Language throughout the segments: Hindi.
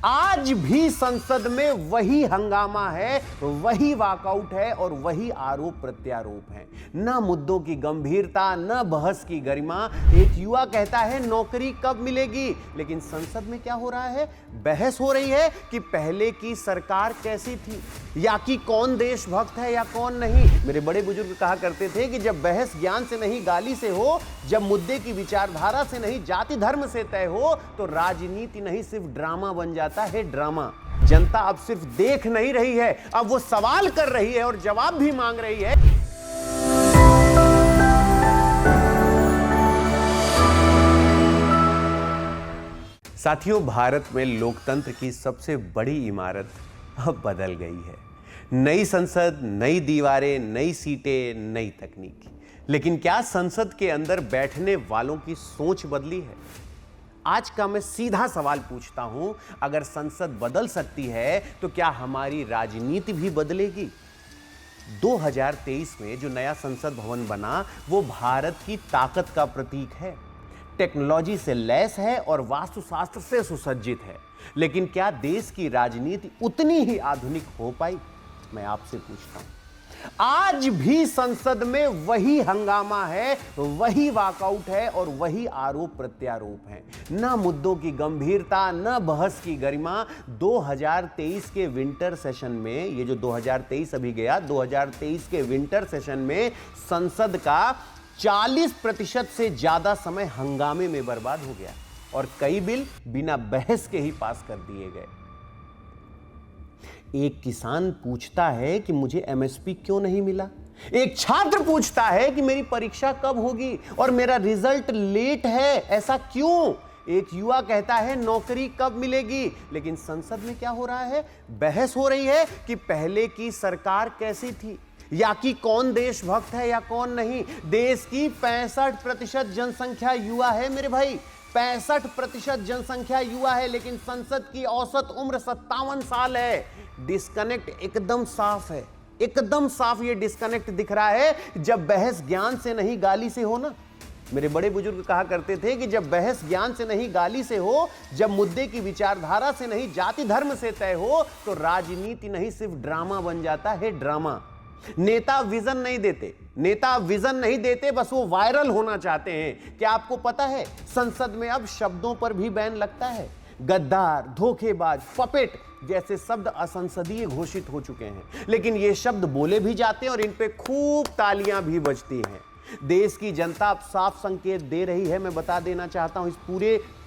आज भी संसद में वही हंगामा है, वही वॉकआउट है और वही आरोप प्रत्यारोप है। ना मुद्दों की गंभीरता, न बहस की गरिमा। एक युवा कहता है नौकरी कब मिलेगी, लेकिन संसद में क्या हो रहा है? बहस हो रही है कि पहले की सरकार कैसी थी, या कि कौन देशभक्त है या कौन नहीं। मेरे बड़े बुजुर्ग कहा करते थे कि जब बहस ज्ञान से नहीं गाली से हो, जब मुद्दे की विचारधारा से नहीं जाति धर्म से तय हो, तो राजनीति नहीं सिर्फ ड्रामा बन जाता है ड्रामा। जनता अब सिर्फ देख नहीं रही है, अब वो सवाल कर रही है और जवाब भी मांग रही है। साथियों, भारत में लोकतंत्र की सबसे बड़ी इमारत अब बदल गई है। नई संसद, नई दीवारें, नई सीटें, नई तकनीक। लेकिन क्या संसद के अंदर बैठने वालों की सोच बदली है? आज का मैं सीधा सवाल पूछता हूं, अगर संसद बदल सकती है तो क्या हमारी राजनीति भी बदलेगी? 2023 में जो नया संसद भवन बना, वो भारत की ताकत का प्रतीक है। टेक्नोलॉजी से लैस है और वास्तुशास्त्र से सुसज्जित है। लेकिन क्या देश की राजनीति उतनी ही आधुनिक हो पाई? मैं आपसे पूछता हूं। आज भी संसद में वही हंगामा है, वही वॉकआउट है और वही आरोप प्रत्यारोप है। ना मुद्दों की गंभीरता, न बहस की गरिमा। 2023 के विंटर सेशन में, ये जो 2023 अभी गया, 2023 के विंटर सेशन में संसद का 40% से ज्यादा समय हंगामे में बर्बाद हो गया और कई बिल बिना बहस के ही पास कर दिए गए। एक किसान पूछता है कि मुझे एमएसपी क्यों नहीं मिला। एक छात्र पूछता है कि मेरी परीक्षा कब होगी और मेरा रिजल्ट लेट है, ऐसा क्यों? एक युवा कहता है नौकरी कब मिलेगी, लेकिन संसद में क्या हो रहा है? बहस हो रही है कि पहले की सरकार कैसी थी, या कि कौन देशभक्त है या कौन नहीं। देश की 65% जनसंख्या युवा है मेरे भाई, 65% जनसंख्या युवा है, लेकिन संसद की औसत उम्र 57 साल है। डिस्कनेक्ट एकदम साफ है, एकदम साफ ये डिस्कनेक्ट दिख रहा है। जब बहस ज्ञान से नहीं गाली से हो ना, मेरे बड़े बुजुर्ग कहा करते थे कि जब बहस ज्ञान से नहीं गाली से हो, जब मुद्दे की विचारधारा से नहीं जाति धर्म से तय हो, तो राजनीति नहीं सिर्फ ड्रामा बन जाता है ड्रामा। नेता विजन नहीं देते, नेता विजन नहीं देते, बस वो वायरल होना चाहते हैं। क्या आपको पता है संसद में अब शब्दों पर भी बैन लगता है? गद्दार, धोखेबाज, पपेट जैसे शब्द असंसदीय घोषित हो चुके हैं, लेकिन ये शब्द बोले भी जाते हैं और इन पे खूब तालियां भी बजती हैं। देश की जनता अब साफ संकेत दे रही है। मैं बता देना चाहता हूं इस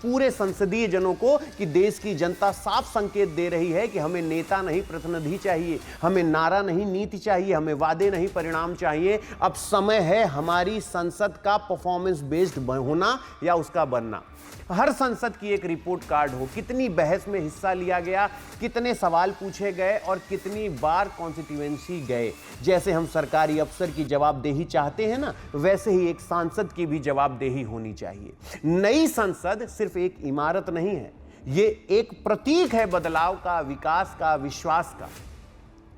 पूरे संसदीय जनों को कि देश की जनता साफ संकेत दे रही है कि हमें नेता नहीं प्रतिनिधि चाहिए, हमें नारा नहीं नीति चाहिए, हमें वादे नहीं परिणाम चाहिए। अब समय है हमारी संसद का परफॉर्मेंस बेस्ड होना या उसका बनना। हर संसद की एक रिपोर्ट कार्ड हो, कितनी बहस में हिस्सा लिया गया, कितने सवाल पूछे गए और कितनी बार कॉन्स्टिट्यूएंसी गए। जैसे हम सरकारी अफसर की जवाबदेही चाहते हैं ना, वैसे ही एक सांसद की भी जवाबदेही होनी चाहिए। नई संसद सिर्फ एक इमारत नहीं है, ये एक प्रतीक है बदलाव का, विकास का, विश्वास का।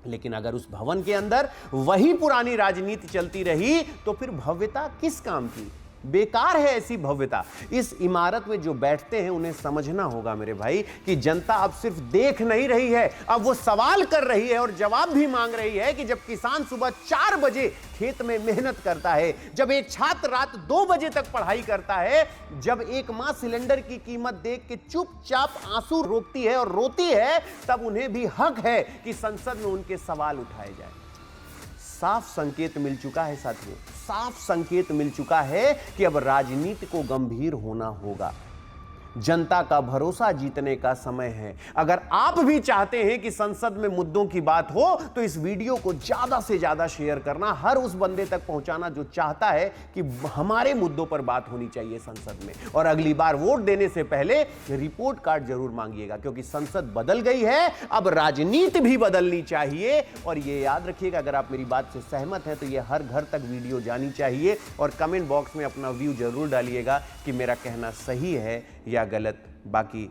लेकिन अगर उस भवन के अंदर वही पुरानी राजनीति चलती रही तो फिर भव्यता किस काम की? बेकार है ऐसी भव्यता। इस इमारत में जो बैठते हैं उन्हें समझना होगा मेरे भाई कि जनता अब सिर्फ देख नहीं रही है, अब वो सवाल कर रही है और जवाब भी मांग रही है। कि जब किसान सुबह 4 बजे खेत में मेहनत करता है, जब एक छात्र रात 2 बजे तक पढ़ाई करता है, जब एक मां सिलेंडर की कीमत देख के चुपचाप आंसू रोकती है और रोती है, तब उन्हें भी हक है कि संसद में उनके सवाल उठाए जाए। साफ संकेत मिल चुका है साथियों, साफ संकेत मिल चुका है कि अब राजनीति को गंभीर होना होगा। जनता का भरोसा जीतने का समय है। अगर आप भी चाहते हैं कि संसद में मुद्दों की बात हो तो इस वीडियो को ज्यादा से ज्यादा शेयर करना, हर उस बंदे तक पहुंचाना जो चाहता है कि हमारे मुद्दों पर बात होनी चाहिए संसद में। और अगली बार वोट देने से पहले रिपोर्ट कार्ड जरूर मांगिएगा, क्योंकि संसद बदल गई है, अब राजनीति भी बदलनी चाहिए। और ये याद रखिएगा, अगर आप मेरी बात से सहमत हैं तो ये हर घर तक वीडियो जानी चाहिए और कमेंट बॉक्स में अपना व्यू जरूर डालिएगा कि मेरा कहना सही है या गलत। बाकी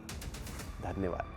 धन्यवाद।